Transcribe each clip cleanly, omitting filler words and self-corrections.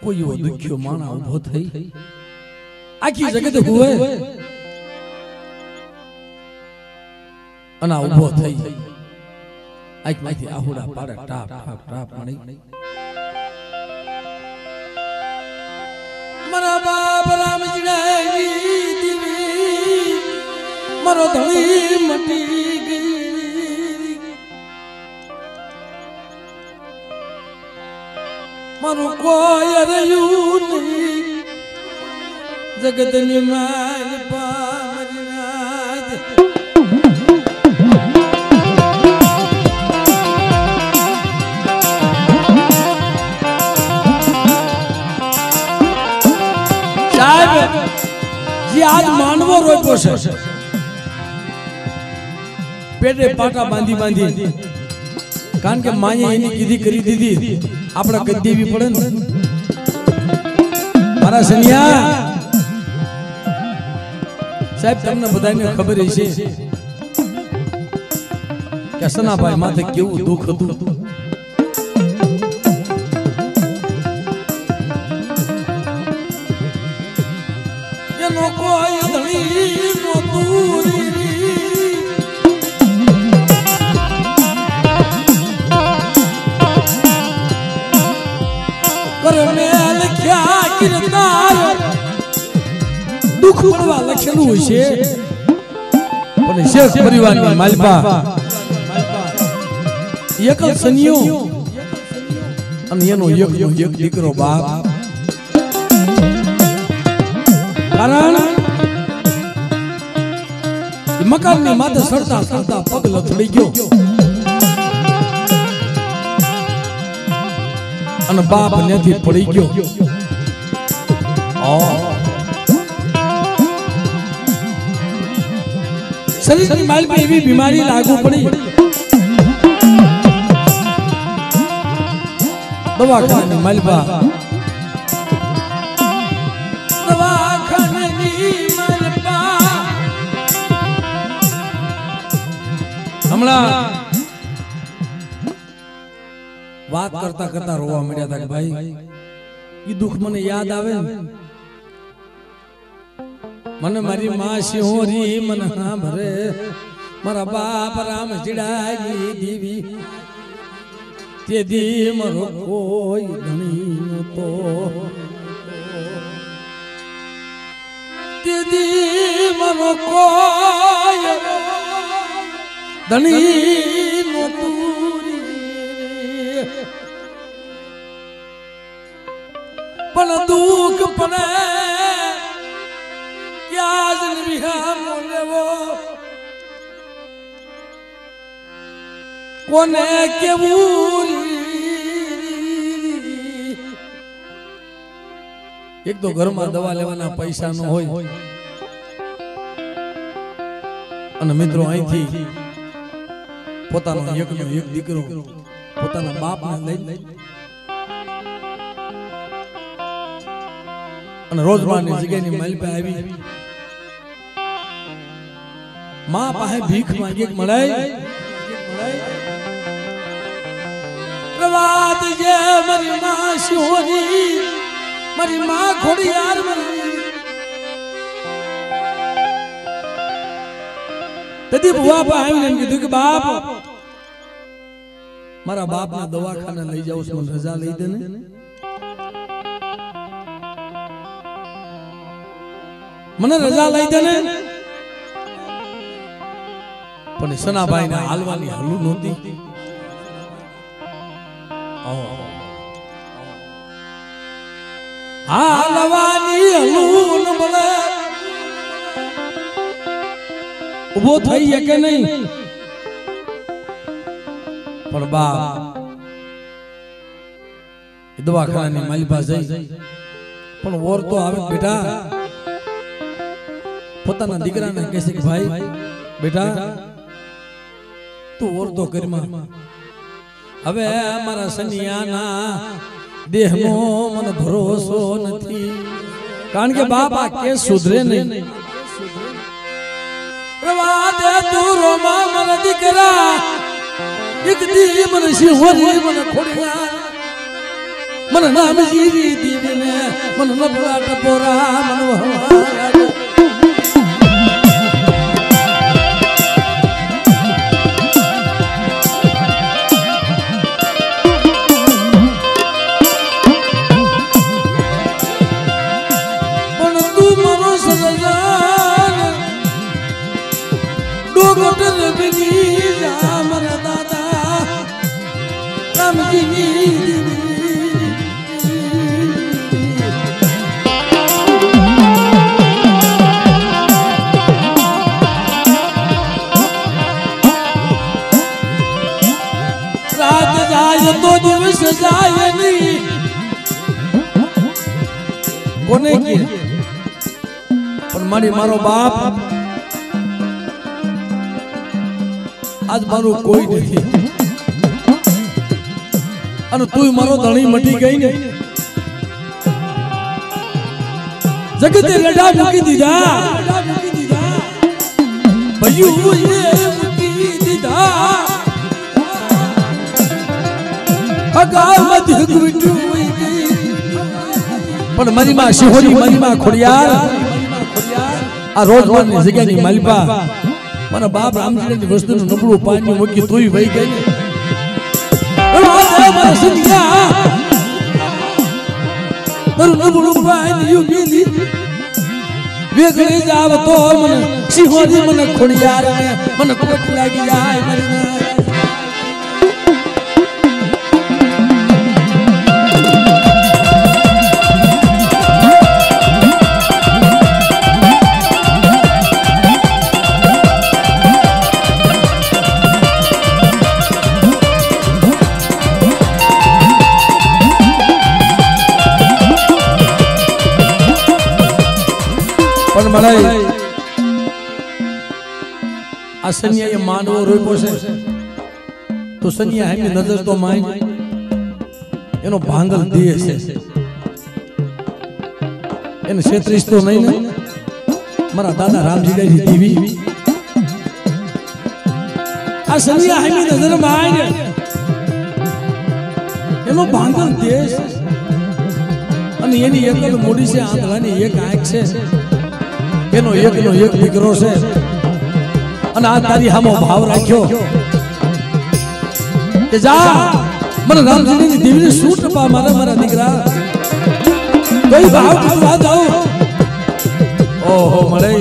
कोई वो दुखियो माना उभो थई आखी जगत हुए अना उभो थई आख माथी आहुડા પાડા ટાપ ટાપ ટાપ મણી મારા બાપ રામજીડાની દીવી મારો ધણી મટી ગઈ મારું કોઈ રહ્યું નહીં જગતની માલ પામરનાથ आज मानवो रोप्यो छे पेटे पाटा बांधी बांधी कारण के माये एनी कीधी करी दीदी आपड़ा कई देवी पड़े ने मारा सनिया साहब तमने बधाईने खबर हशे के सनाभाई माथे केवुं दुख हतुं एनो कोई धणी नो दूरी कर में लख्या किरदार दुख पड़वा लखेलू हशे पण शेख परिवारनी मालपा एकल सनियो अने एनो एकनो एक दीकरो बाप कारण मकान ने माथे सड़ता सड़ता पग लथड़ी गयो अने बाप नेथी पड़ी गयो शरीर की माल पे एवी बीमारी लागू पड़ी दवाखाने मालपा हमला बात करता करता रोवा मड्या था कि भाई ये दुख मने याद आवे मने मारी मां सिंहोरी मन हां भरे मारा बाप राम जिडागी देवी ते दी मरो कोई धनी तो ते दी मरो कोई धनी नो दूरी पण दुख पने क्या जन्मिया मोले वो कोने के बूरी एक तो घर में दवा लेवाना पैसा न होय अने मित्रों आई थी પોતાનો એકનો એક દીકરો પોતાના બાપને લઈ અને રોજમાની જગ્યાની માલ પે આવી માં પાસે ભીખ માંગી મળે પ્રવાદ જે મારી માં શોરી મારી માં ખોડિયાર મરી तदी बुआ पे आवीने कीधुं के बाप मारा बाप ना दवाखाने लई जाओ उसमें रजा लई दे ने मने रजा लई दे ने पण सनाभाई ने हालवानी हलू नहोती हालवानी हलू न बोले उभो थई के नहीं पर बाप दवाखाने माली पास जाई पण और तो आवे बेटा પોતાના દીકરાને કહે છે કે ભાઈ બેટા તું और तो कर માં હવે અમારા સનિયાના દેહનો મને ભરોસો નથી કારણ કે બાપ આ કે સુધરે નહીં પ્રવાદે તું રોમા મન દીકરા એક દી મન સિંહોરી મન ખોડિયા मन नाम जीरी दीवने मन नबरा टपोरा मन भवारा कोने की पर मारी मारो बाप आज मारो कोई नहीं अनु तू मारो धणी मटी गई ने जगते लड़ा मुकी दीदा भयू ये मुकी दीदा अगा मत गुटू पण मारी मां शिहोरी मारी मां खोड़ियार आ रोज मन ની જગ્યાની માલપા મારા બાપ રામજીની વસ્તુનું નબળું પાણી મૂકી તોય વઈ ગઈ મારા સનિયા તારું નબળું પાણી યુગીલી વેગળી જાવ તો મને શિહોરી મને ખોડિયાર મને કોટ લાગી જાય મને आ सनिया ये मानव रूपो से तो सनिया है नजर तो माई एनो भांगल दिए से इन क्षेत्रीस तो नहीं ने मारा दादा रामजी जी दीवी आ सनिया है नजर में आई एनो भांगल देश અને એની એકલ મોડી છે આંધળાની એક આંખ છે એનો એકનો એક દીકરો છે અને આ તારી હામો ભાવ રાખ્યો કે જા મને રામજીની દેવીને શું ટપા મારા દીકરા કોઈ ભાવ કરવા જાઓ ઓહો મળે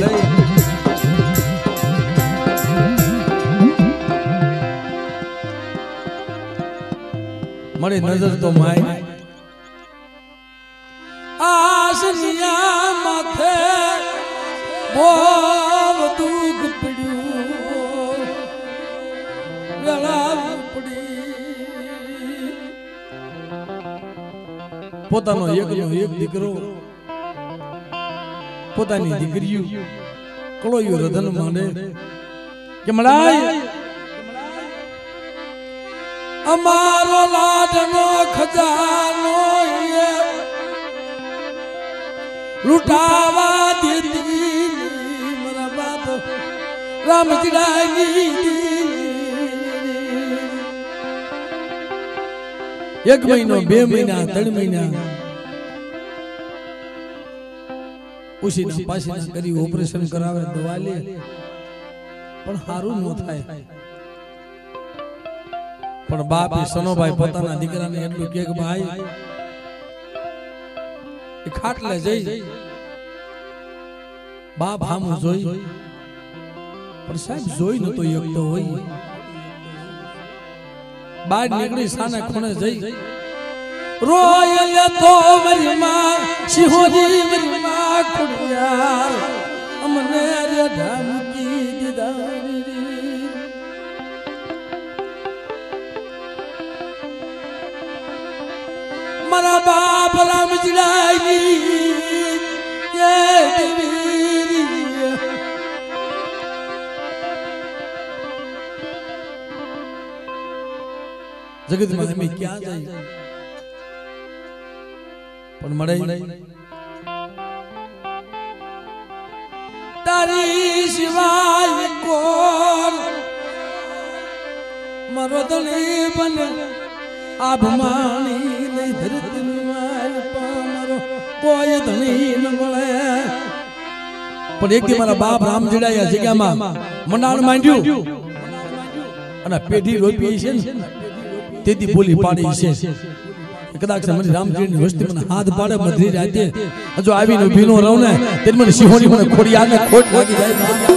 મળે નજર તો માય आसनिया माथे बोव दुख पड़ू गला पड़ी પોતાનો એકનો એક દીકરો પોતાની દીકરીઓ કળોયું રધન માંડે કે મડાઈ અમારો લાડનો ખજાનો लुटावा देती मेरा बाप राम चिड़ाई एक महीनो 2 महीना 3 महीना उसी ना पासी ना करी ऑपरेशन करावे दवा ले पण हारू न थाय पण बापे सनोभाई पोताना दीकराने એટલું કે ભાઈ ખાટલે જઈ બાપ હામું જોઈ પણ સાહેબ જોઈ નતો એકતો હોય બહાર નીકળી સાના ખૂણે જઈ રોયલે તો મારી માં શિહોરી મારી માં ખોડિયાર અમને રે ધામકી દીધા मारा बाप राम चिड़ाई ये जगत में हमें क्या चाहिए पण मड़े तारी सिवाय कौन मरो दली बन अभिमानी ની ધરતી મારો કોઈ ધણી ન મળે પણ એક દી મારા બાપ રામજીડાયા જગ્યામાં મંડાણ માંડ્યું અને પેઢી રોપી છે ને તેથી બોલી પાડી છે કદાચ મને રામજીની વસ્તી મને હાથ પાડે મધરી રાતે જો આવીને ઊભી નો રહું ને તે મને સિંહોની મને ખોડિયાને ખોટ લાગી જાય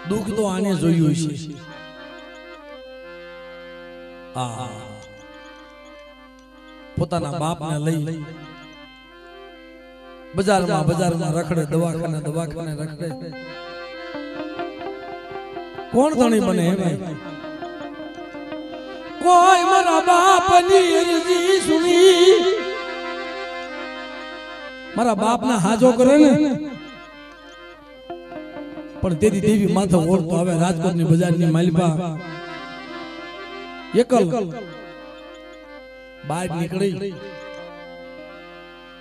દુઃખ તો આને જોયું છે પોતાના બાપને લઈ બજારમાં રખડે દવાખાને રખડે કોણ ધણી બને ભાઈ કોઈ મારા બાપની અરજી સુની મારા બાપના હાજો કરે ને પણ તેથી દેવી માથા ઓળતો આવે રાજકોટની બજારની માલિપા એકલ બહાર નીકળી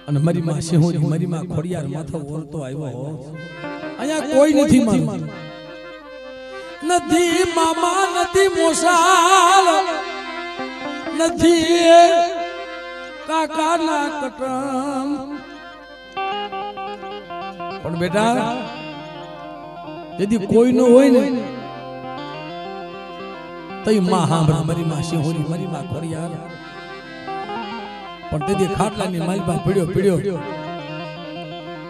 અને મારી માં સિંહોરી મારી માં ખોડિયાર માથા ઓળતો આવ્યો અહીંયા કોઈ નથી મારું નથી મામા નથી મોસાલ નથી કાકાના કટમ પણ બેટા यदि कोई न होय ने तई मां हांभळा मरी मां सिंहोरी मरी मां खોડિયાર પણ તેથી ખાટલાની માલપા પડ્યો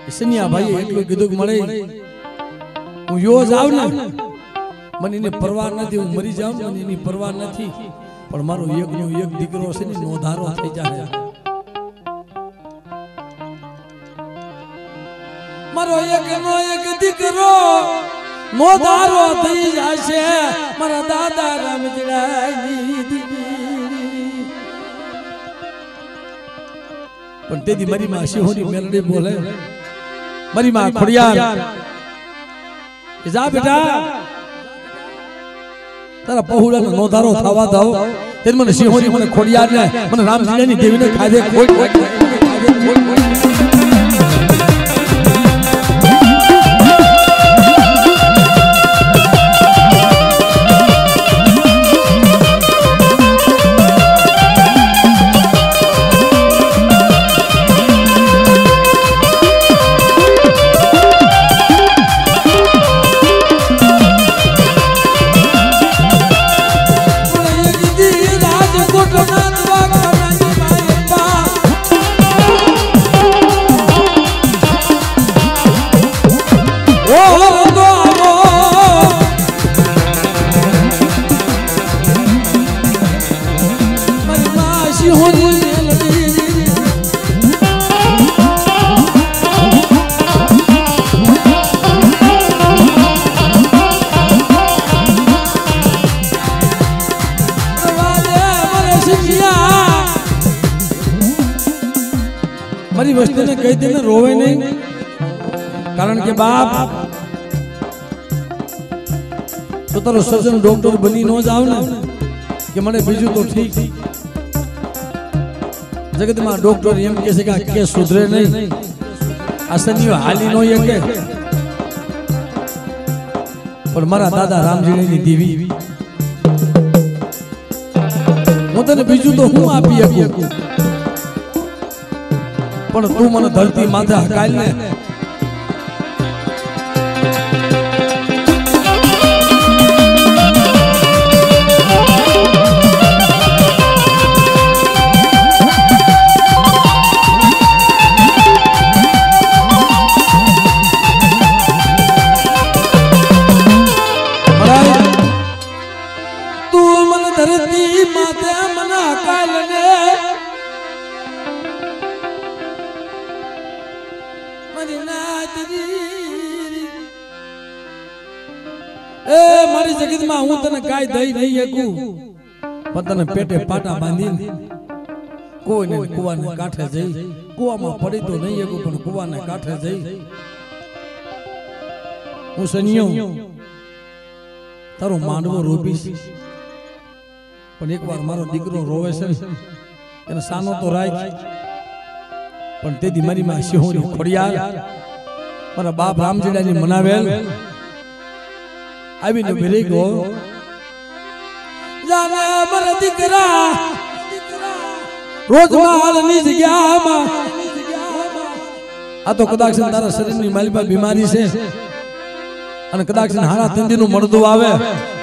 સનિયા ભાઈ એટલું કીધું કે મળે હું યો જાવ ને મને એની પરવા નથી હું મરી જાઉં મને એની પરવા નથી પણ મારો એકનો એક દીકરો છે ને નોધારો થઈ જાય મારો એકનો એક દીકરો નોધારો થઈ જશે મારા દાદા રામજીડાની દીદી પણ તેથી મારી માં સિંહોની મેલડી બોલે મારી માં ખોડિયાર જા બેટા તારા પહોળાનો નોધારો થવા દો તે મને સિંહોની મને ખોડિયાર ને મને રામજીડાની દેવીને ખાધે ખોટ મારી વસ્તુને કહી દે ને રોવે નહીં કારણ કે બાપ તો તારો સર્જન ડોક્ટર બની ન જાવ ને કે મને બીજું તો ઠીક જગતમાં ડોક્ટર એમ કહે છે કે આ કેસ સુધરે નહીં આસનીઓ હાલી નો કે પણ મારા દાદા રામજીની દેવી હું તને બીજું તો હું આપી શકું પણ તું મને ધરતી માથે હકાલ ને મારી જગતમાં હું તને કાઈ દઈ નહીં શકું પણ તને પેટે પાટા બાંધીને કોઈને કુવાને કાંઠે જઈ કુવામાં પડી તો નહીં શકું પણ કુવાને કાંઠે જઈ હું સનિયો તારો માંડવો રોપીશ પણ એકવાર મારો દીકરો રોવે છે એને સાનો તો રાખ પણ તેથી મારી માં સિંહોરી ખોડિયાર મારા બાપ રામજીડાની મનાવેલ આવીને ભેરી ગયો જાને મારા દીકરા રોજ માલની જગ્યામાં આ તો કદાચ તારા શરીરની માલિકા બીમારી છે અને કદાચ હારા તંદીનું મળદું આવે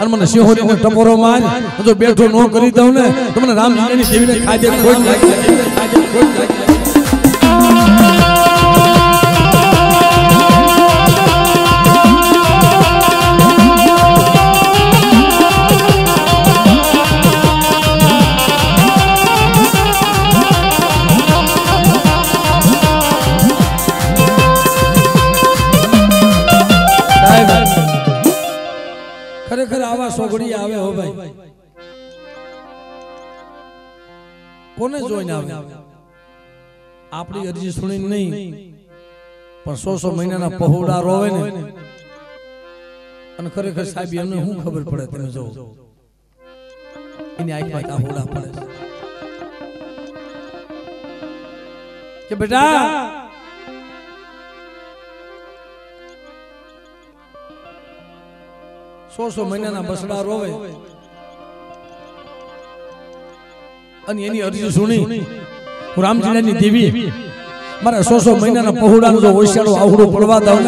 અને મને સિંહોરીને ટપોરો માર જો બેઠો ન કરી દઉં ને તો મને રામજીની દેવીને ખાજે ખોટ લાગી ખાજે ખોટ લાગી ખરેખર આવા સોગડી આવે હો ભાઈ કોને જોઈને આવે આપણી અરજી સુણીને નહીં પણ 100 મહિનાના પહોળા રોવે ને અને ખરેખર સાહેબ એમને શું ખબર પડે તમે જો એની આંખમાં તાહોડા પડે કે બેટા સો મહિનાના બસડા રોવે અને એની અરજી સુણી હું રામજીની દેવી મારા 100 મહિનાના પહોળાનો જો ઓછાડો આવડો પડવા દઉં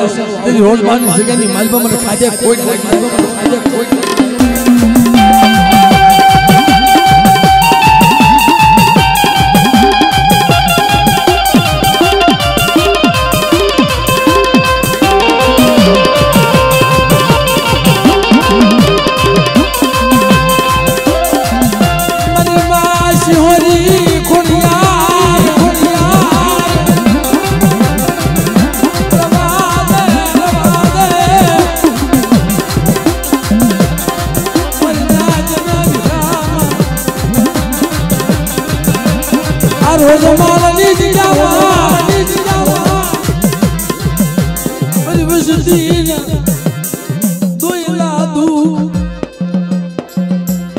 તેથી રોજ માની જગ્યાની માલમાં મને ખાજે કોઈ ખાજે કોઈ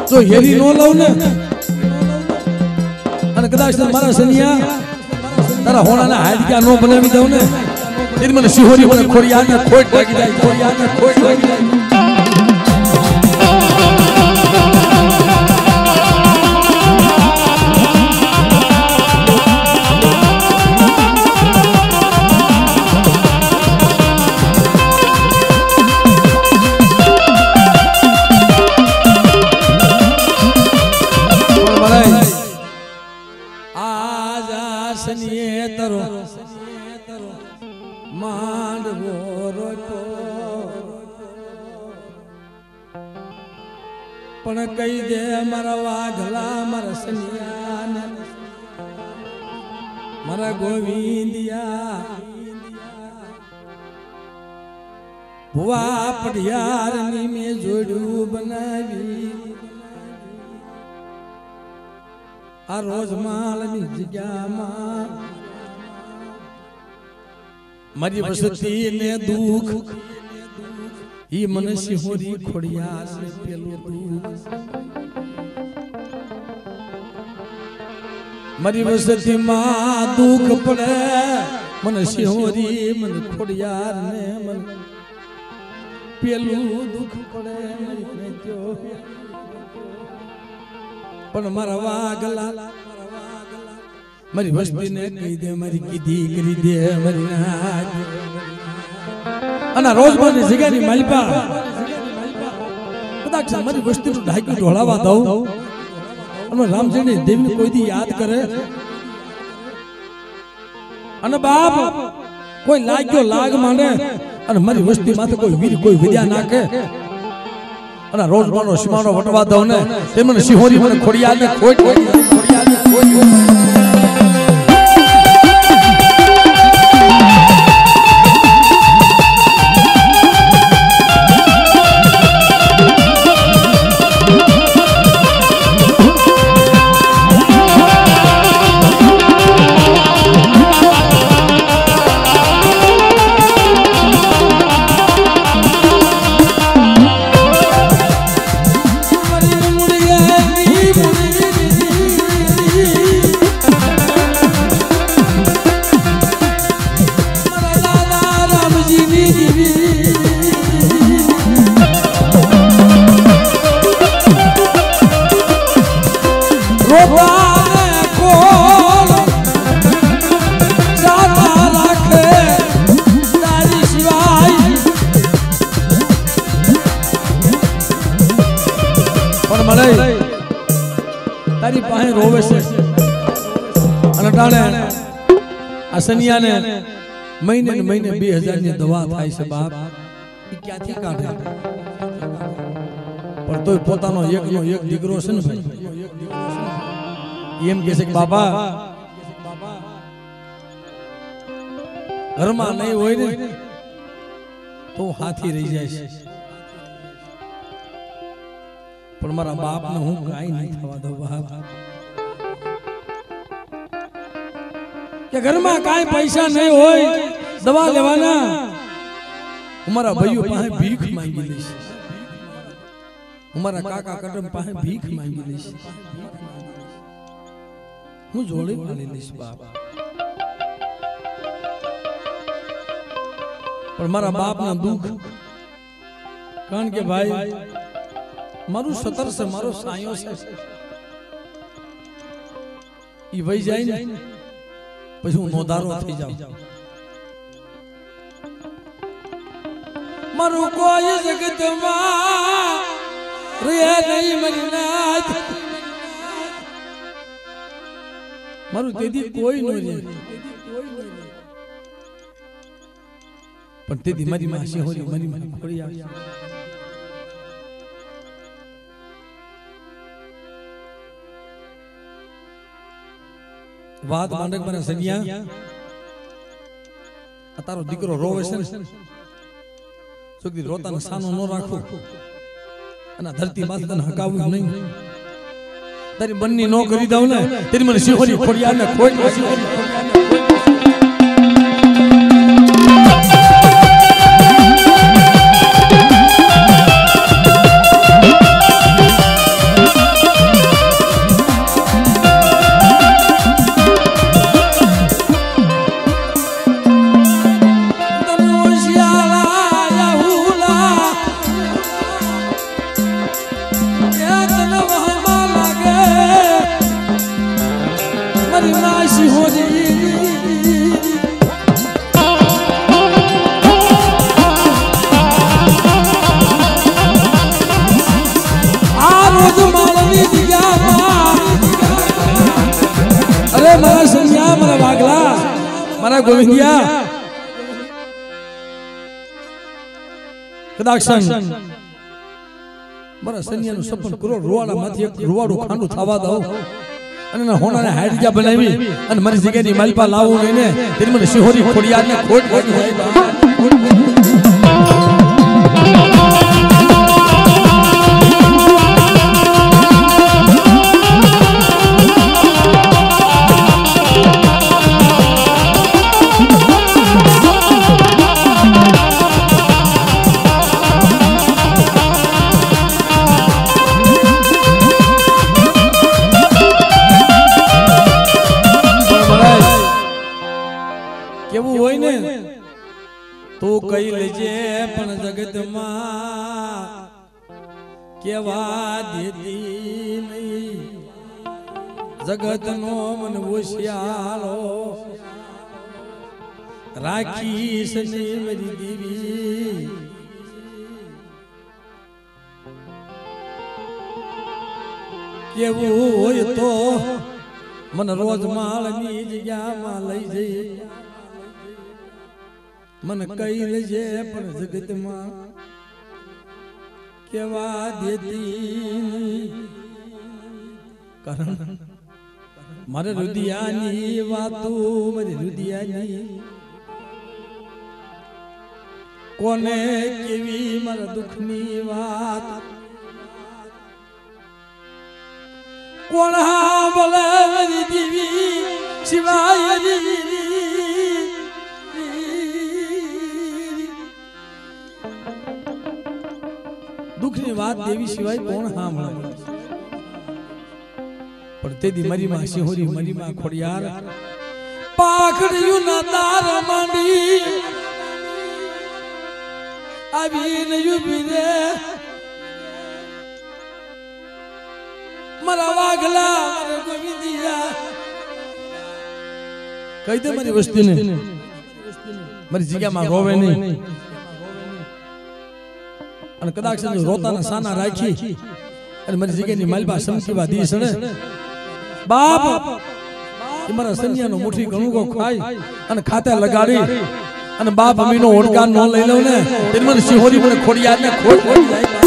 તો હેરી નો લઉં ને અને કદાચ મારા સનિયા તારા હોણાના હાડકા નો બનાવી દઉં ને એટલે મને સિંહોરી મને ખોડિયાને ખોટ લાગી જાય ખોડિયાને ખોટ લાગી જાય પણ કહી દે મારા વાઘલા મારા સનિયા મારા ગોવિંદિયા ભુવા પઢિયારની મેં જોડ્યું બનાવી આ રોજ માલની જગ્યામાં મારી વસતી ને દુઃખ ઈ મને સિંહોરી ખોડિયાર ને પેલું દુઃખ મારી વસતી માં દુઃખ પડે मन सिंहोरी मन खोड़ियार ने मन पेलू दुख पड़े नहीं जो पण मारा वागला मारी वस्ती ने कही दे मारी कीधी करी दे मारी नाज अना रोज मारी जगह नी मालिपा कदाच मारी वस्ती नु ढाकी ढोळावा दઉં અને રામજી ને દેવ ને કોઈ દી યાદ કરે અને બાપ કોઈ લાગ્યો લાગ માંડે અને મારી વસ્તી માથે કોઈ વીર કોઈ વિદ્યા નાખે અને રોજ માનો સીમાનો વટવા દઉં ને તે મને સિંહોરી મને ખોડિયાર ને ખોડિયાર ને તારી પાસે રોવે છે અને ટાણે આ સનિયાને મહિને ને મહિને 2000 ની દવા થાય છે બાપ ઈ ક્યાંથી કાઢે પણ તોય પોતાનો એકનો એક દીકરો છે ને ભાઈ એમ કહે છે કે બાબા ઘરમાં નહીં હોય ને તો હાથી રહી જાય છે પણ મારા બાપ ને હું કાઈ નહીં થવા દઉં બાપ કે ઘરમાં કાઈ પૈસા નહીં હોય દવા લેવાના હું મારા ભાઈઓ પાસે ભીખ માંગી લઈશ હું મારા કાકા કટમ પાસે ભીખ માંગી લઈશ હું જોડી પાડી લઈશ બાપ પણ મારા બાપ ના દુઃખ કારણ કે ભાઈ મારું સતર છે મારો સાયો છે ઈ વઈ જાય ને પછી હું નોધારો થઈ જાઉં મારું કોઈ જગતમાં રે નહીં મારી નાથ મારું તેથી કોઈ ન રે પણ તેથી મારી માં સિંહોરી મારી માં ખોડી આવી વાત માંડક મને સનિયા આ તારો દીકરો રોવે છે છોકરી રોતાનો સાનો ન રાખો અને ધરતી માથે તને હકાવું નહીં તારી બંની નો કરી દઉં ને તેરી મને સિંહોરી ખોડિયાર ને ગોવિંદિયા કદાક્ષન મારા સૈન્યનું સપન કરોડ રૂવાડામાંથી એક રૂવાડું ખાંડું થવા દઉં અને હોનાને હાડજા બનાવી અને મારી જગ્યાની માલપા લાવું લઈને તેની મને સિંહોરી ખોડિયારને ખોટ લાગી હોય કેવું તો કઈ લેજે પણ જગતમાં કેવા દેતી નહીં જગતનો મન હોશિયારો રાખીશ ને મારી દેવી કેવું હોય તો મને રોજ માળની જગ્યામાં લઈ જઈ મને કઈ લેજે પણ જગતમાં કેવા દેતી કારણ મારે રુદિયાની વાતો મારી રુદિયાની કોને કેવી મારા દુઃખની વાત કોણ હા બોલે મારી દેવી શિવાય દુઃખની વાત દેવી સિવાય કોણ સાંભળે પણ તેથી મારી માં સિંહોરી મારી માં ખોડિયાર પાખડિયું ના તાર માંડી આવીને યુબી રે મારા વાઘલા મારા ગોવિંદિયા કહી દે મારી વસ્તીને મારી જગ્યામાં રોવે નહીં અને કદાચ રોતાના સાના રાખી અને મારી જગ્યાની માલબા સમકીવા દી સડે બાપ એ મારા સન્યાનો મુઠ્ઠી ઘણું કો ખાય અને ખાતે લગાડી અને બાપ અમીનો ઓડકાર ન લઈ લઉં ને એટલે મને સિંહોરી મને ખોડિયાર ને ખોડ પડી જાય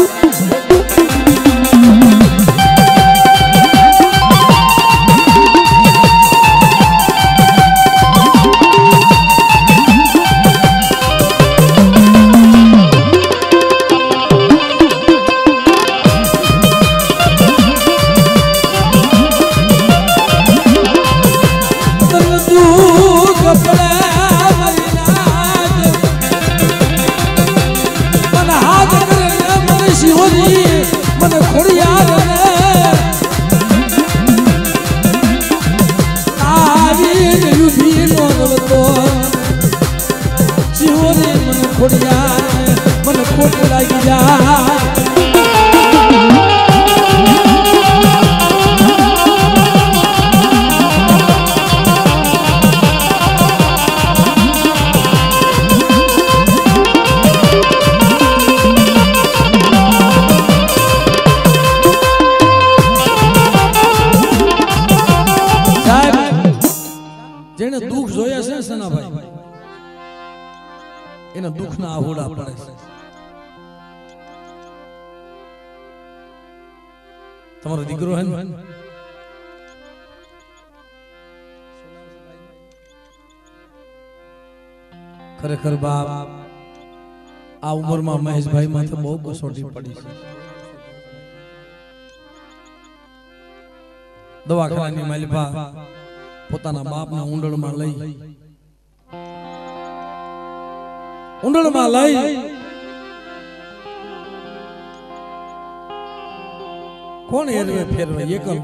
મને ખોટ લાગી જાય જેને દુઃખ જોયા છે સનાભાઈ એના દુઃખના આહોડા પડે છે તમારો દીકરો હે ખરેખર બાપ આ ઉંમરમાં મહેશભાઈ માથે બહુ કસોટી પડી છે દવાખાનાની માલિપા પોતાના બાપના ઊંડળમાં લઈ કોણ એરવે ફેરવે એકલ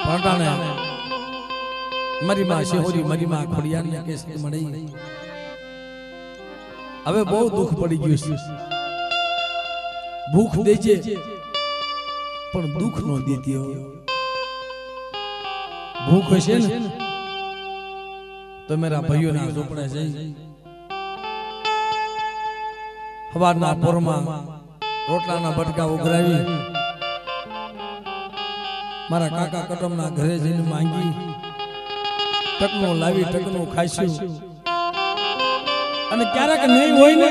પાટાને મારી માં શેહોરી મારી માં ખોડિયાર ને કેસ મળી હવે બહુ દુઃખ પડી ગયું છે ભૂખ દેજે પણ દુઃખ નો દેતી હોય ભૂખ હશે ને તો મેરા ભાઈઓના ઝૂંપડે જઈ સવારના પોરમાં રોટલાના બટકા ઉઘરાવી મારા કાકા કટમના ઘરે જઈને માંગી ટકનું લાવી ટકનું ખાઈશું અને ક્યારેક નહીં હોય ને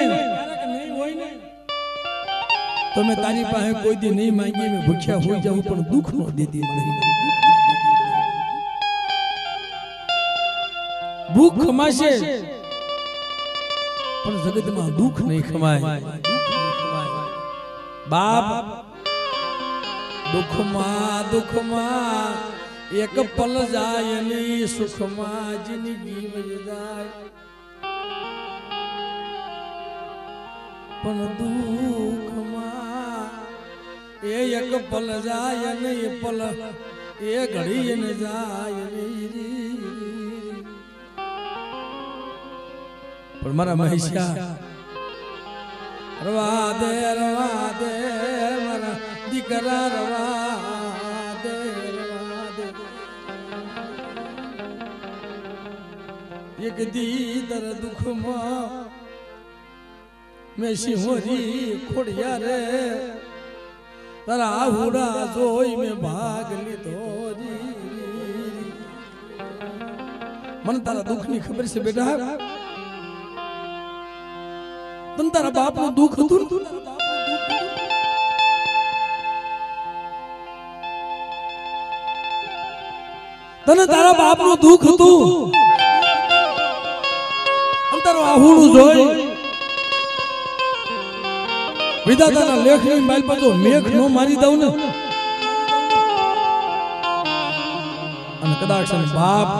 તો મેં તારી પાસે કોઈ દી નહીં માંગી મેં ભૂખ્યા હોઈ જાઉં પણ દુઃખ નો દેતી નહીં ભૂખ ખમાશે પણ જગતમાં દુઃખ નહીં ખમાય બાપ દુઃખમાં દુઃખમાં એક પલ જાય નહીં સુખમાં જિંદગી વહી જાય પણ દુઃખમાં એ એક પલ જાય નહીં પલ એ ઘડી ન જાય નહીં પણ મારા મહેશિયા રવા દે મારા દીકરા રવા દે એક દી દર દુઃખમાં મેં સિંહોરી ખોડિયા રે તારા આહુડા જોઈ મેં ભાગ લીધો મને તારા દુઃખની ખબર છે બેટા તને તારા બાપનું દુઃખ હતું તને તારા બાપનું દુઃખ હતું તારો આહુડું જોઈ વિધાતાના લેખની માલ પર જો મેઘ નો મારી દઉં ને અને કદાચ બાપ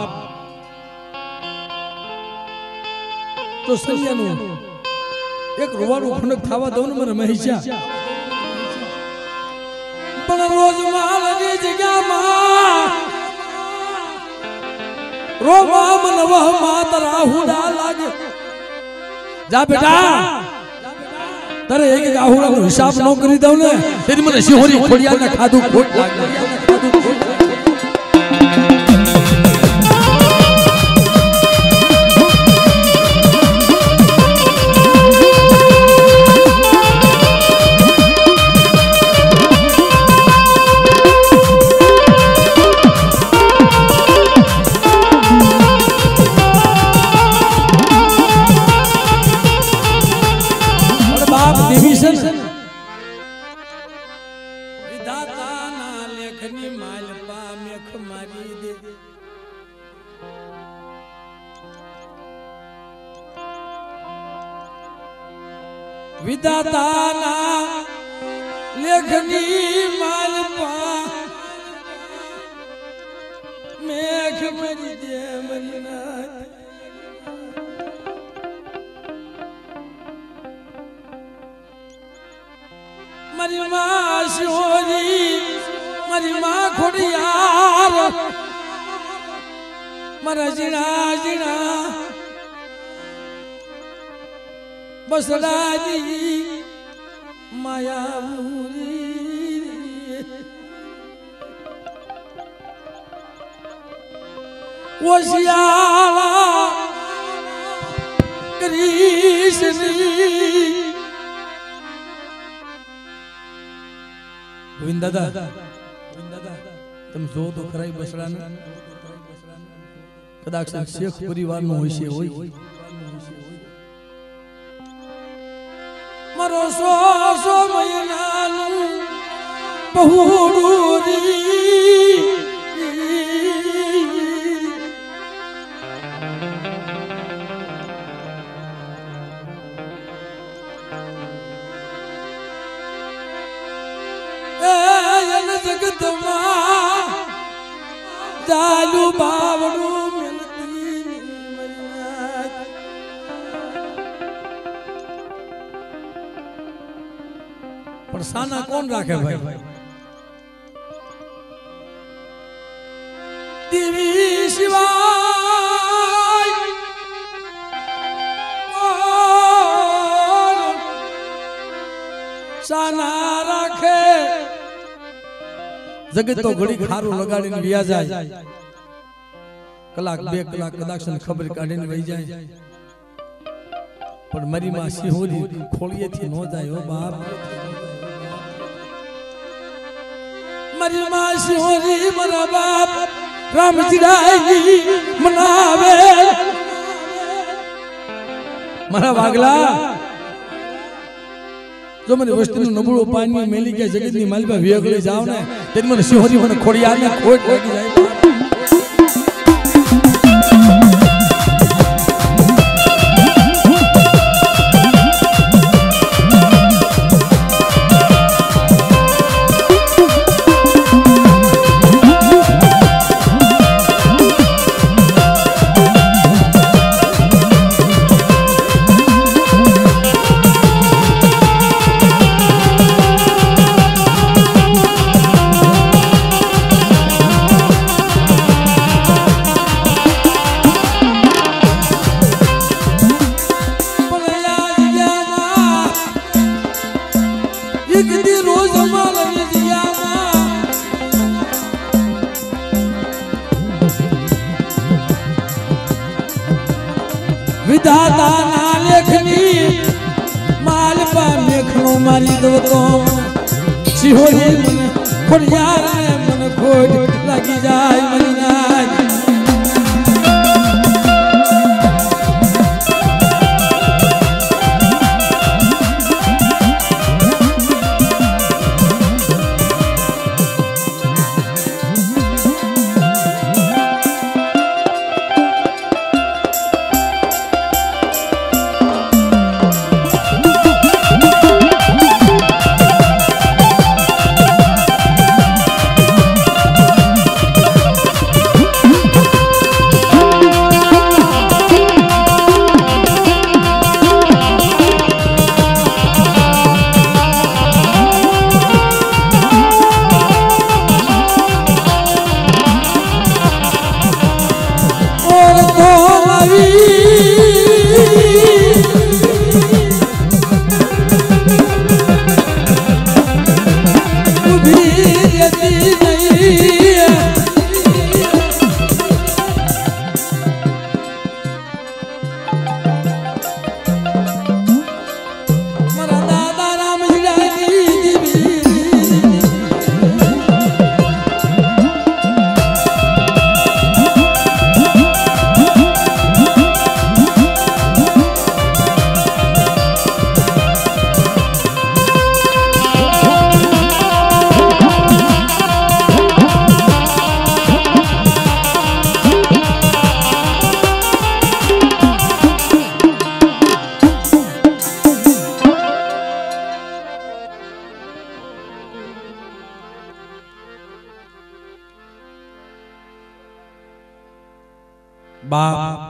તો સૈયાનું એક રોવાનું ખંડક થવા દઉં ને મારે મહેશિયા પણ રોજ માલની જગ્યામાં રોવામ નવમાં તારા આહુડા લાગે જા બેટા તારે એક એક આહુડાનો હિસાબ ન કરી દઉં ને તેની મને સિંહોરી ખોડિયાને ખાધું ખોટ લાગે વિધાતાના લેખની માલપા મેખ મારી દે વિધાતાના લેખની માલપા મેખ મારી દે મરીના મારી માં શિહોરી મારી માં ખોડિયાર મારા જીણા જીણા બસડાજી માયાપુરી ઓશિયાળા કૃષ્ણી ગોવિંદ દાદા તમે જો તો ખરાઈ બસડાને કદાચ શેખ પરિવારનો હોય છે મારો સો મહિનાનું બહુડુરી જગતમાં ચાલુ બાવડું મિલતી પણ સાના કોણ રાખે ભાઈ દેવી શિવાય સાના રાખે જગત તો ઘડી ખારું લગાડીને વ્યા જાય કલાક બે કલાક કદાચ ખબર કાઢીને વહી જાય પણ મારી માં સિંહોરી ખોળીએથી ન જાય હો બાપ મારી માં સિંહોરી મારા બાપ રામજીરાઈ મનાવે મારા વાગલા જો મને વસ્તીનું નબળું પાણી મેલી ગયા જગતની માલપા વેગળી જાવ ને તે મને સિંહોરી મને ખોડિયાને ખોટ લાગી જાય विधाता ना लेखनी मालपा मेखनो मारी दो तो सिहोरी मन खोड़ियार ने मन खोड़ लगी जाए मरी नाज बाप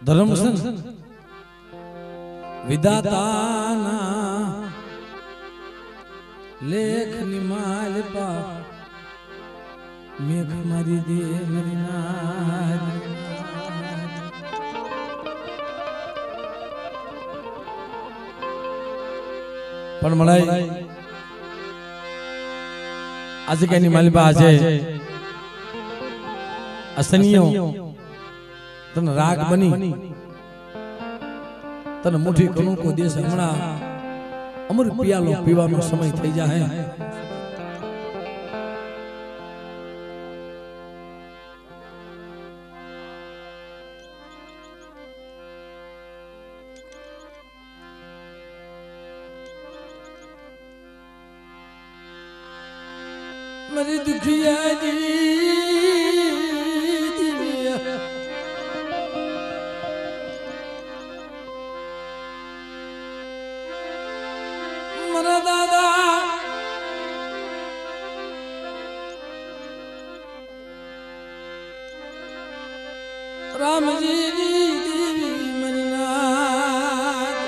धर्म विधाताना लेख निमाल पा मेघ मारी दे मरीनार पण मळाई आज काय निमाल पा आज असनियो तन राग बनी तन मुठी कणु को देश हमणा अमर पियालो पीવાનો સમય થઈ જાય मरी दुखिया जी दादा राम जी देवी मरीनाथ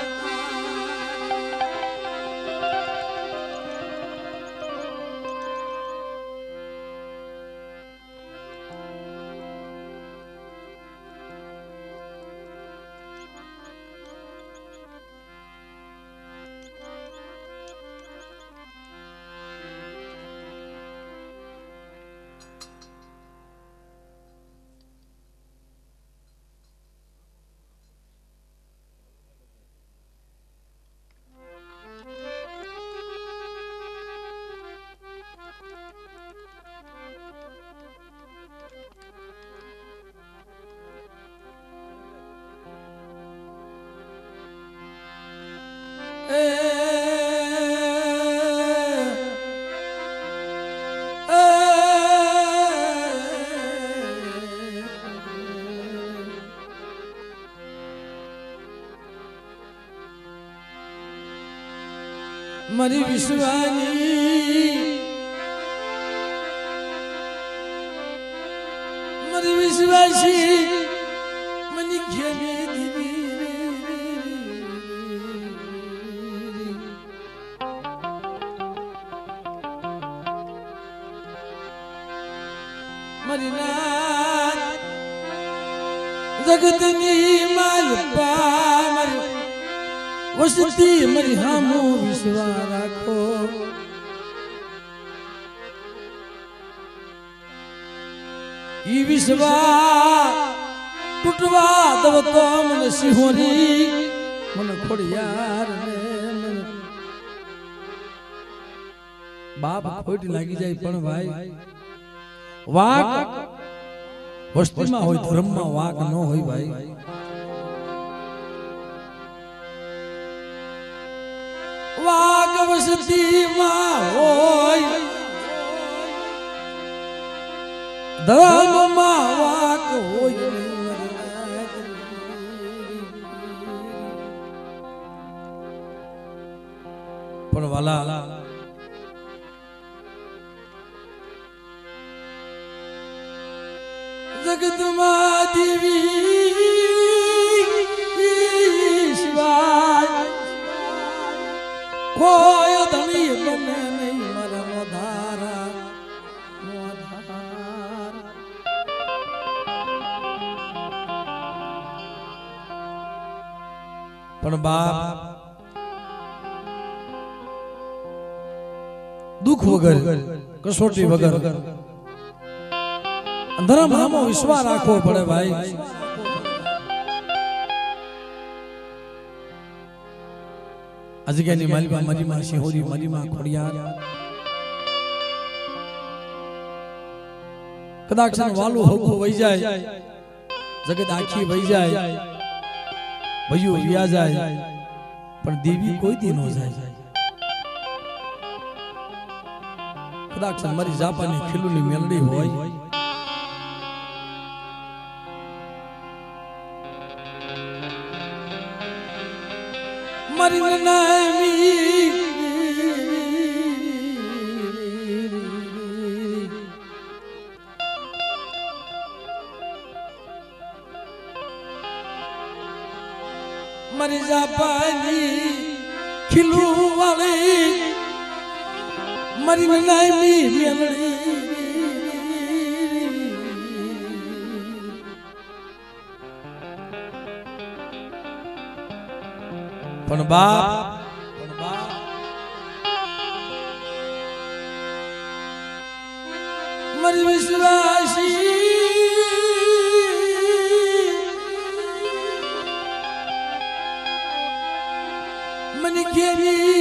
मरी विश्वानी मरी विश्वासी मनी घेरी दीदी मरी नाथ जगतनी मालपा मरी वसती मरी हमू विश्वा राखो ई विश्वा તૂટવા દવ તો મને સિંહોરી મને ખોડિયાર ને મને બાપ ખોટ લાગી જાય પણ ભાઈ વાક વસ્તીમાં હોય ધર્મમાં વાક ન હોય ભાઈ વાક વસ્તીમાં હોય ધર્મમાં વાક હોય પણ વાલા જગતમાં દેવી શિવાય કોઈ ધણી બને નહીં મારા મોધારા પણ બાપ દુઃખ વગર કસોટી વગર ધર્મ નામો વિશ્વાસ રાખવો પડે ભાઈ આ જગ્યાની માલિકા મારી માં સિંહોરી મારી માં ખોડિયાર કદાચ વાલું હગું વહી જાય જગત આખી વહી જાય ભયું વ્યા જાય પણ દેવી કોઈ દી ન જાય કદાચ મારી જાપાની ખીલુની મેલડી હોય મારી નામી મારી જાપાની ખીલું વાળી મારી નામી મેલડી પણ બાપ મારી વિશ્વાસી મને કેરી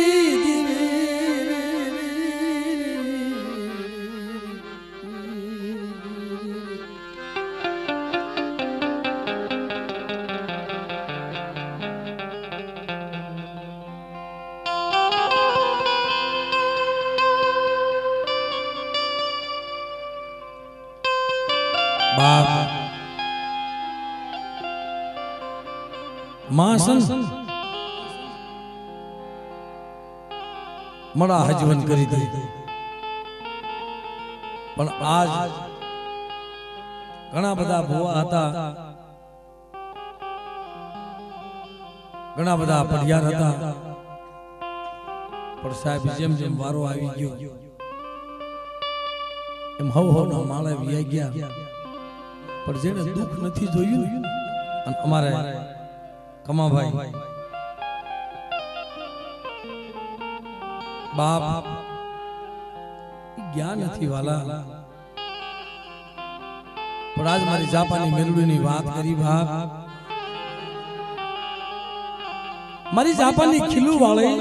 માસન મડા હજવન કરી દે પણ આજ ઘણા બધા ભુવા હતા ઘણા બધા પઢિયાર હતા પણ સાહેબ જેમ જેમ વારો આવી ગયો એમ હવ હવના માળા વ્યાઈ ગયા પણ જેને દુઃખ નથી જોયું અને અમારે કમાભાઈ બાપ જ્ઞાન નથી વાલા પણ આજ મારી જાપાની મેલડીની વાત કરી બાપ મારી જાપાની ખીલું વાળી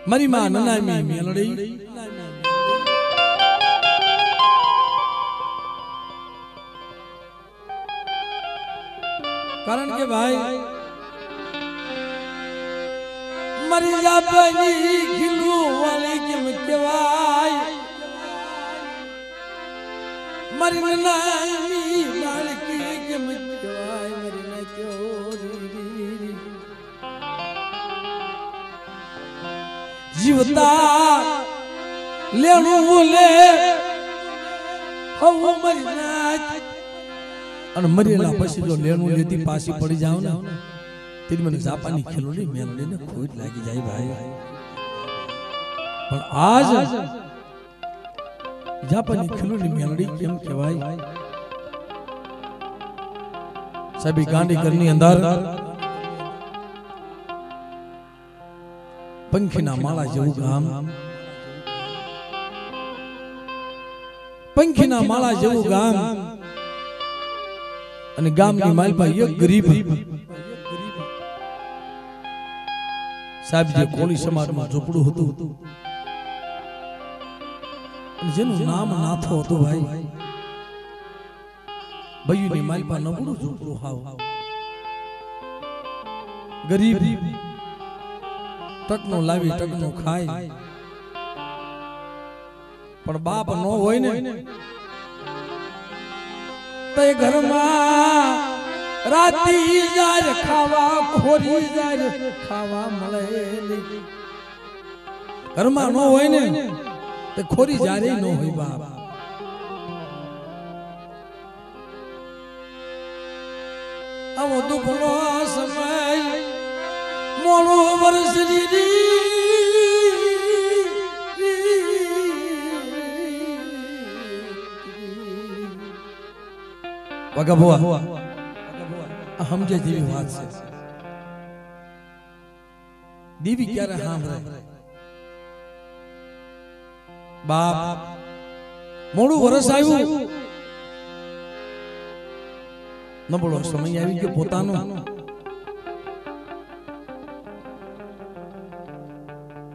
મારી માં નનામી મેલડી કારણ કે ભાઈ મારી જાપાની ખીલું વાળી કેમ કહેવાય મારી નનામી બાળકી કેમ કહેવાય મારી નાખ્યો જીવતા લેણું લે હવ મારી નાચ અને મરેલા પછી જો લેણું લેતી પાછી પડી જાવ ને તેથી મને જાપાની ખેલોડી મેલડીને ખોટ લાગી જાય ભાઈ પણ આજ જાપાની ખેલોડી મેલડી કેમ કહેવાય સભી ગાંડી ઘરની અંદર પંખીના માળા જેવું ગામ પંખીના માળા જેવું ગામ અને ગામની માલપા એક ગરીબ સાહેબ જે કોળી સમાજમાં ઝૂંપડું હતું જેનું નામ નાથો હતું ભાઈ બયુની માલપા નબળું ઝૂંપડું હાવ ગરીબ ટકનો લાવી ટકનો ખાય પણ બાપ ન હોય ને તે ઘરમાં રાતી જાય ખાવા ખોરી જાય ખાવા મળે નહીં ઘરમાં ન હોય ને તે ખોરી જાય ન હોય બાપ આવો દુઃખનો સમય મોડું વર્ષ વગા ભુવા સમજે જેવી વાત છે દેવી ક્યારે સાંભળે બાપ મોડું વર્ષ આવ્યું નબળો સમય આવી ગયો પોતાનો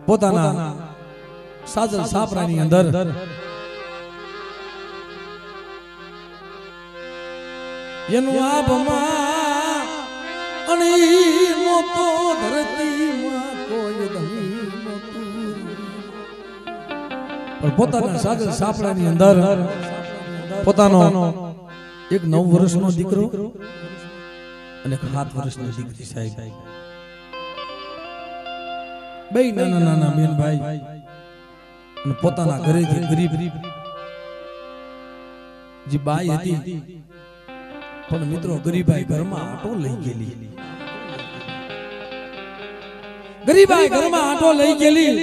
પોતાના સાજલ સાપરાની અંદર એનું આભમાં અને મોતો ધરતીમાં કોઈ ધણી નહોતું પણ પોતાના સાજલ સાપરાની અંદર પોતાનો એક 9 વર્ષનો દીકરો અને 7 વર્ષની દીકરી સાહેબ બે નાના નાના બેન ભાઈ અને પોતાના ઘરેથી ગરીબ જે બાઈ હતી પણ મિત્રો ગરીબાઈ ઘરમાં આટો લઈ ગયેલી ગરીબાઈ ઘરમાં આટો લઈ ગયેલી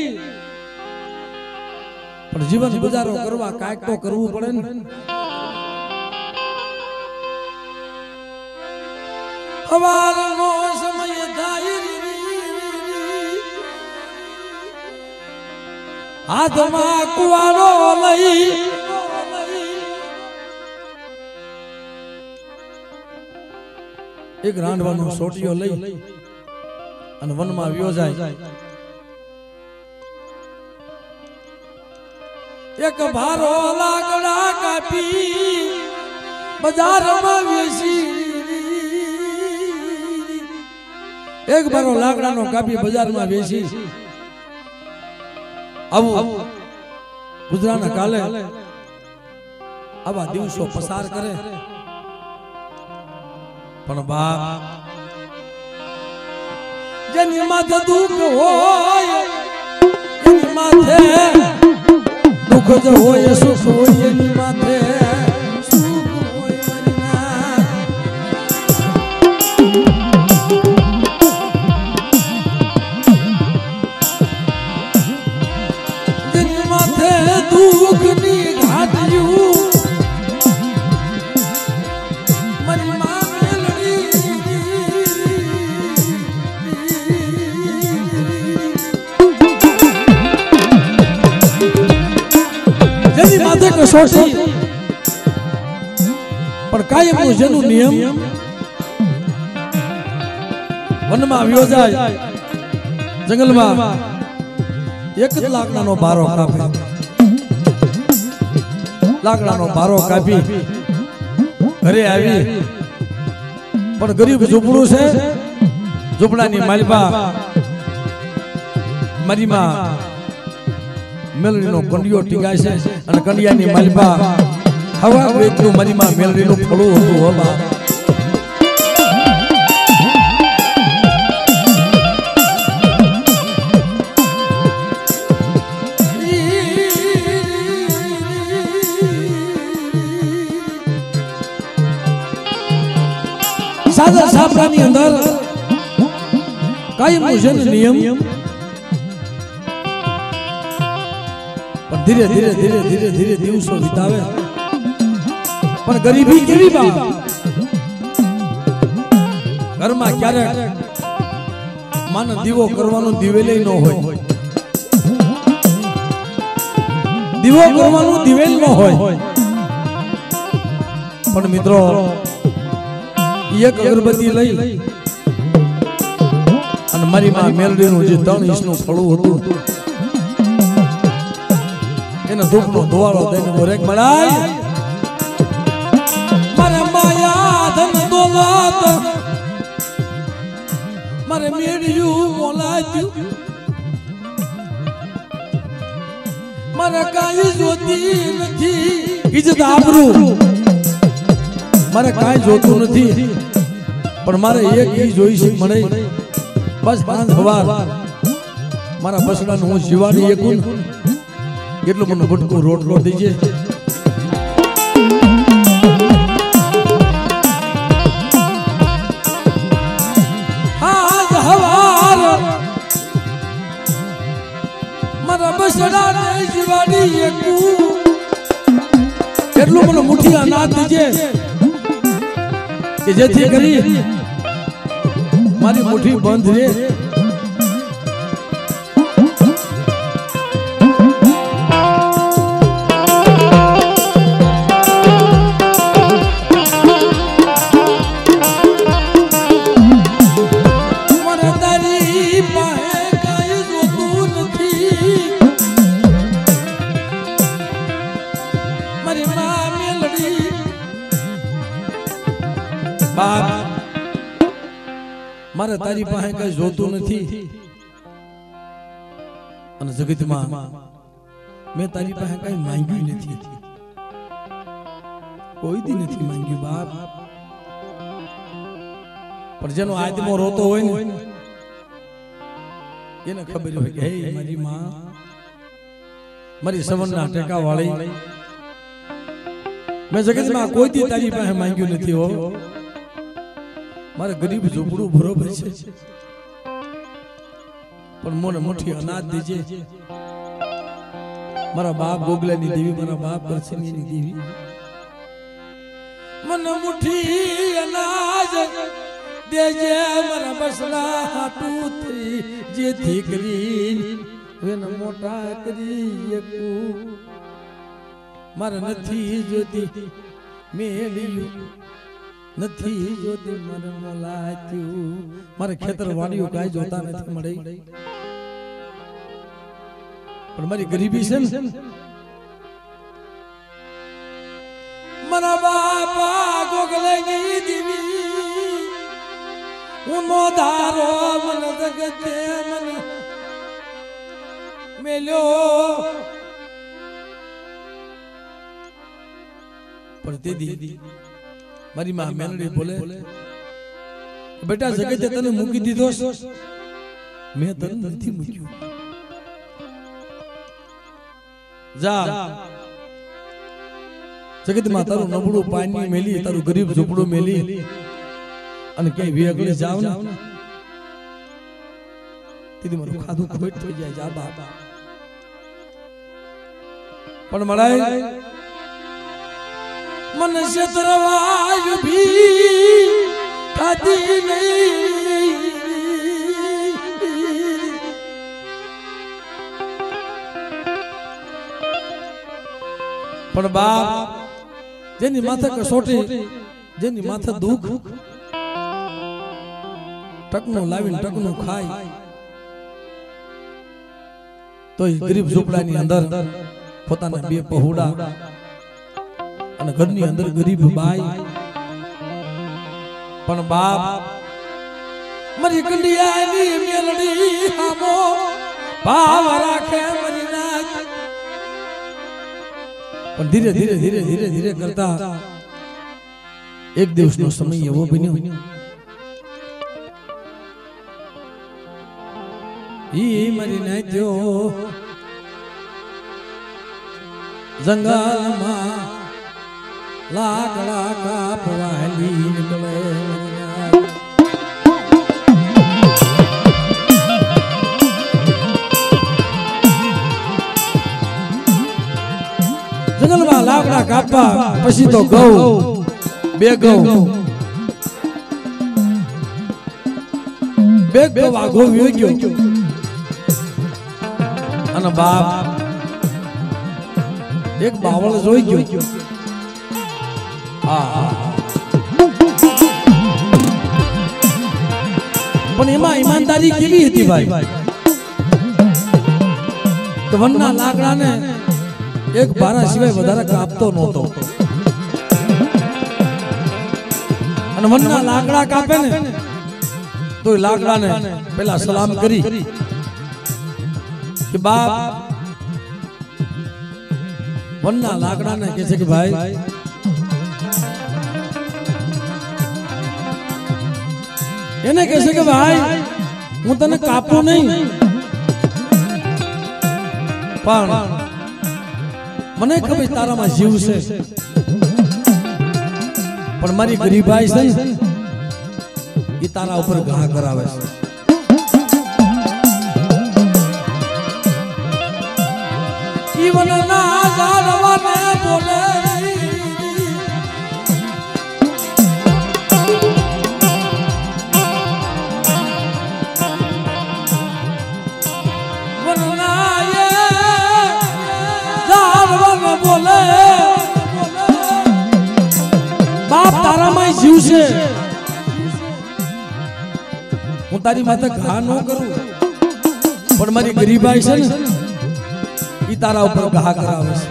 પણ જીવન ગુજારો કરવા કાંઈક તો કરવું પડે ને હવારનો સમય થાય હાથમાં કુવાડો લઈ એક રાંડવાનો સોટિયો લઈ અને વનમાં વ્યો જાય એક ભારો લાકડા કાપી બજારમાં વેચી એક ભારો લાકડાનો કાપી બજારમાં વેચી આવું ગુજરાતના કાલે આવા દિવસો પસાર કરે પણ બાપ જેની માથે દુઃખ હોય એની માથે દુઃખ જ હોય સુખ હોય એની માથે સુખ હોય જેની માથે દુઃખ ની ઘાટ્યું કસોટી પણ કાયમનું જેનું નિયમ વનમાં વ્યો જાય જંગલમાં એક જ લાકડાનો બારો કાપે લાકડાનો બારો કાપી ઘરે આવી પણ ગરીબ ઝૂંપડું છે ઝૂંપડાની માલપા મારીમાં મેલડીનો કંડિયો ટીંગાય છે અને કંડિયાની માલપા હવા વેચતું મારીમાં મેલડીનું ફળું હતું હોબા સાજા સાપરાની અંદર કાયમનો છે નિયમ ધીરે ધીરે ધીરે ધીરે ધીરે દિવસો વિતાવે પણ ગરીબી કેવી બાપ ઘરમાં ક્યારેક માનો દીવો કરવાનો દિવેલે ન હોય દીવો કરવાનું દિવેલ ન હોય પણ મિત્રો એક અગરબત્તી લઈ અને મારી માં મેલડીનું જે 3 ઇંચનું ફળું હતું એને ધૂપનો ધોવાળો દઈને બોરેક મળાય મારે માયા ધન દોલત મારે મેળ્યું મોલાયું મારે કાંઈ જોતી નથી ઇજ્જત આબરૂ મારે કાંઈ જોતું નથી પણ મારે એક ઈ જોઈ છે મળે બસ સાંજ સવાર મારા બસડાનું હું જીવાડી એકું એટલું મને ગુટકું રોટલો દીજે મારા બસડાને જીવાડી એકું એટલું મને મુઠ્ઠી અનાજ દીજે કે જેથી કરી મારી મુઠ્ઠી બંધ રે મારે તારી પાસે કઈ જોતું નથી અને જગતમાં મેં તારી પાસે કઈ માંગ્યું નથી કોઈ દી નથી માંગ્યું બાપ પણ જેનો આત્મો રોતો હોય ને એને ખબર હોય કે હે મારી માં મારી સવનના ટેકા વાળી મેં જગતમાં કોઈ દી તારી પાસે માંગ્યું નથી હો મારે ગરીબ ઝૂંપડું બરોબર છે પણ મને મુઠ્ઠી અનાજ દેજે મારા બાપ ગોગલાની દેવી મારા બાપ કરછનીની દેવી મને મુઠ્ઠી અનાજ દેજે મારા બસડા હાટું થઈ જેથી કરીને એને મોટા કરી એકું મારે નથી જોતી મેળ્યું નથી જોતી મને મોલાત્યું મારે ખેતર વાડીઓ કાંઈ જોતા નથી મળે પણ મારી ગરીબી છે ને મારા બાપા ગોગલેની દેવી હું નો ધારો મને જગતે મને મેલ્યો પણ દીદી મારી માં મેલડી બોલે બેટા જગતે તને મૂકી દીધો મેં તને નથી મૂક્યું જા જગતમાં તારું નબળું પાણી મેલી તારું ગરીબ ઝૂંપડું મેલી અને ક્યાંય વેગળી જાવ ને દીદી મારું ખાધું ખોટ થઈ જાય જા બાપ પણ મળાય मन से तरवाज भी खाती नहीं पर बाप जेनी माथे कसोटी जेनी माथे दुख टकनो लावीन टकनो खाय तो गरीब ઝૂંપડાની અંદર પોતાના બે પહોડા અને ઘરની અંદર ગરીબ બાઈ પણ બાપ મારી કંડિયાની મેલડી હામો ભાવ રાખે મારી નાચ પણ ધીરે ધીરે ધીરે ધીરે ધીરે કરતા એક દિવસનો સમય એવો બન્યો ઈ મારી નાચ્યો જંગલમાં લાકડા કાપવાલી નીકળે જંગલમાં લાકડા કાપવા પછી તો ઘઉં બે ઘઉં વાઘો વ્યો ગયો અને બાપ એક બાવળ જોઈ ગયો પણ એમાં ઈમાનદારી કેવી હતી ભાઈ તો વનના લાકડાને એક બારા સિવાય વધારે કાપતો નહોતો અને વનના લાકડા કાપે ને તો લાકડાને પેલા સલામ કરી કે બાપ વનના લાકડાને કહે છે કે ભાઈ એને કહે છે કે ભાઈ હું તને કાપું નહીં પણ મને ખબર તારામાં જીવ છે પણ મારી ગરીબાઈ છે ને એ તારા ઉપર ઘા કરાવે છે જીવનના ઝાડવાને બોલે બોલે બાપ તારામાં જીવ છે હું તારી માથે ઘા ન કરું પણ મારી ગરીબાઈ છે ને ઈ તારા ઉપર ઘા કરાવે છે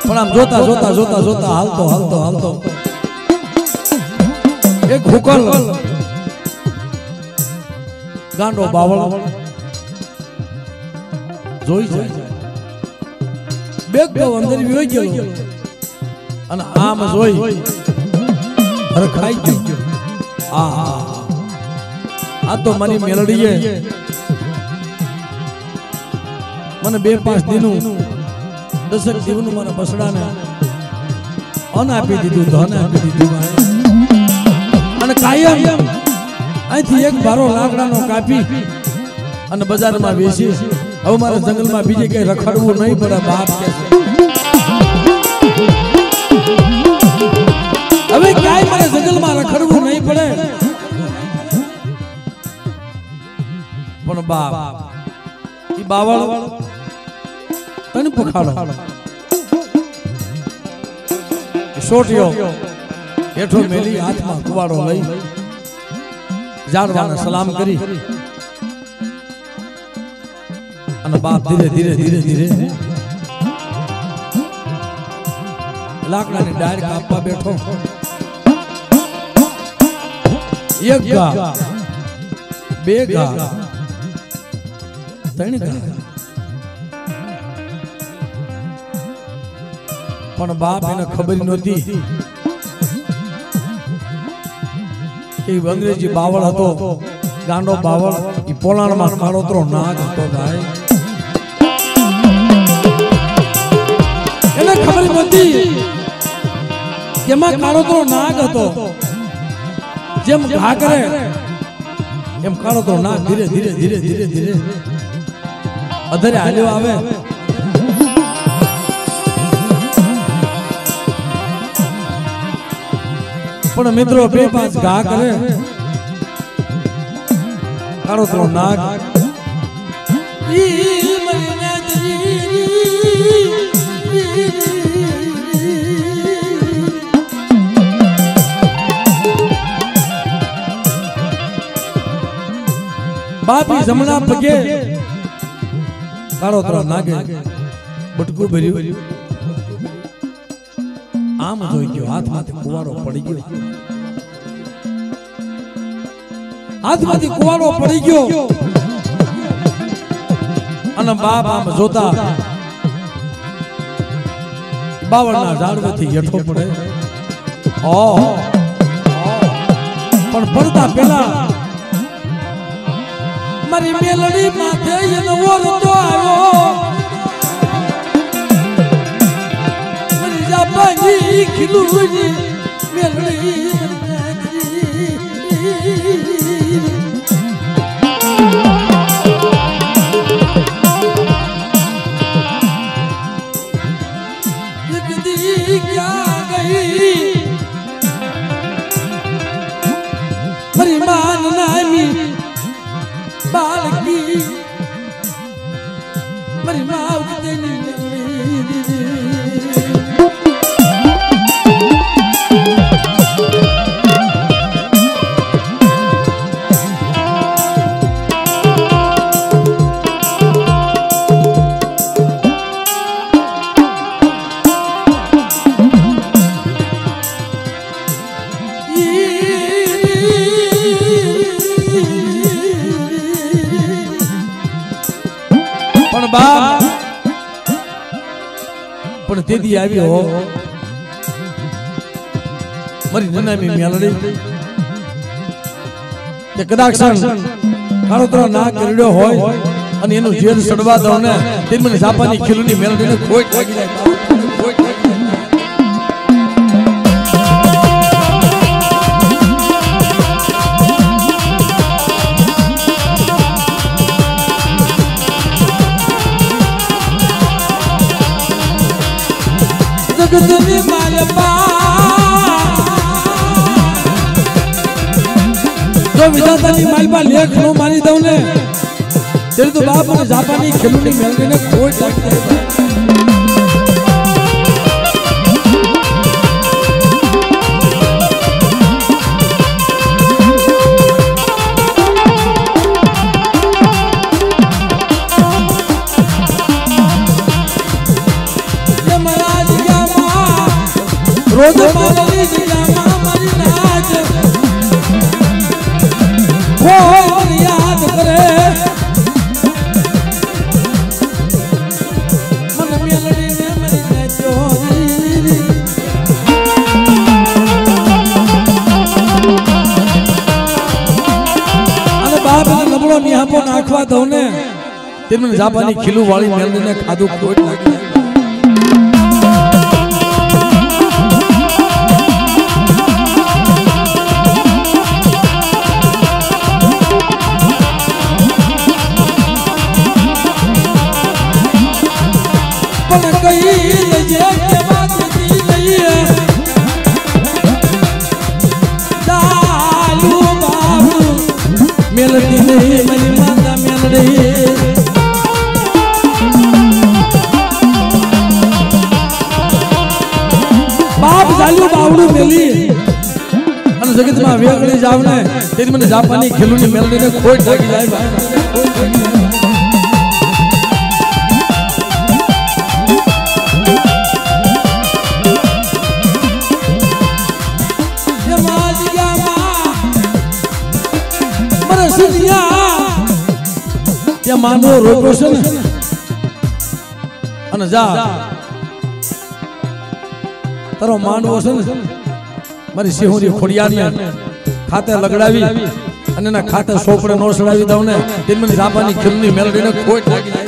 પણ આમ જોતા જોતા જોતા જોતા હાલતો હાલતો હાલતો એક હુકલ ગાંડો બાવળ જોઈ જાય બેગ તો અંદર વિયો ગયો અને આમ જોઈ અરે ખાઈ ગયો આ તો મારી મેલડીએ મને 2-5 દિનું 10 દિવનું મને બસડાને અન આપી દીધું ધન આપી દીધું અને કાયમ અહીંથી એક બારો લાકડાનો કાપી અને બજારમાં વેચી હવે મારા જંગલમાં બીજે કઈ રખડવું નહીં પડે બાપ કે હવે ક્યાંય મારે જંગલમાં રખડવું નહીં પડે પણ બાપ ઈ બાવળ તને પખાડો સોટિયો હેઠો મેલી હાથમાં કુવાડો લઈ જાણવાને સલામ કરી અને બાપ ધીરે ધીરે ધીરે ધીરે લાકડાની ડાળ કાપવા બેઠો એક ઘા બે ઘા ત્રણ ઘા પણ બાપ એને ખબર નહોતી કે અંગ્રેજી બાવળ હતો ગાંડો બાવળ એ પોલાણમાં કાળોતરો નાગ હતો ભાઈ એને ખબર નહોતી કે એમાં કાળોતરો નાગ હતો જેમ ઘા કરે એમ કાળોતરો નાગ ધીરે ધીરે ધીરે ધીરે ધીરે અધરે હાલ્યો આવે પણ મિત્રો 2-5 ઘા કરે કાળોતરો નાગ બાપી જમણા પગે કાળોતરો નાગે બટકું ભર્યું આમ જોઈ ગયો હાથમાંથી કુવાડો પડી ગયો હાથમાંથી કુવાડો પડી ગયો અને બાપ આમ જોતા બાવળના ઝાડવેથી હેઠો પડે પણ પડતા પેલા મારી મેલડી માથે એનો ઓરતો આવ્યો મારી જાપાની ખીલુની મેલડી परिमान नामी बालकी परिमाव तेनी અને બાપ પણ તેદી આવી હો મારી નનામી મેલડી કે કદાચ કાળોતરો ના કરડ્યો હોય અને એનું જેલ સડવા દઉં ને તે મને જાપાની ખીલુની મેલડીને ખોટ લાગી જાય ખોટ લાગી જગતની જો વિધાતાની માલપા લેખ નો મારી દઉં ને ત્યારે તો બાપ મને જાપાની ખેલુની મેલડીને ખોટ લાગી જાય રોજ મારી જગ્યામાં મારી નાચ કોઈ યાદ કરે મન મેલડીને મરી નાચો અને બાપ નબળો નિહાપો નાખવા દઉં ને તેમને જાપાની ખીલું વાળી મેલડીને ખાધું ખોટ લાગી જાય मेलडी नहीं मेरी माता मेलडी बाप जालू बावड़ू मेली અને જગતમાં વેગળી જાવ ને તેથી મને જાપાની ખેલુની મેલડીને ખોટ લાગી જાય ત્યાં માંડવો રોપ્યો છે ને અને જા તારો માંડવો છે ને મારી સિંહોરી ખોડિયાને ખાતે લગડાવી અને એના ખાતે સોપડે નો સડાવી દઉં ને તેની જાપાની ખીલની મેલડીને ખોટ લાગી જાય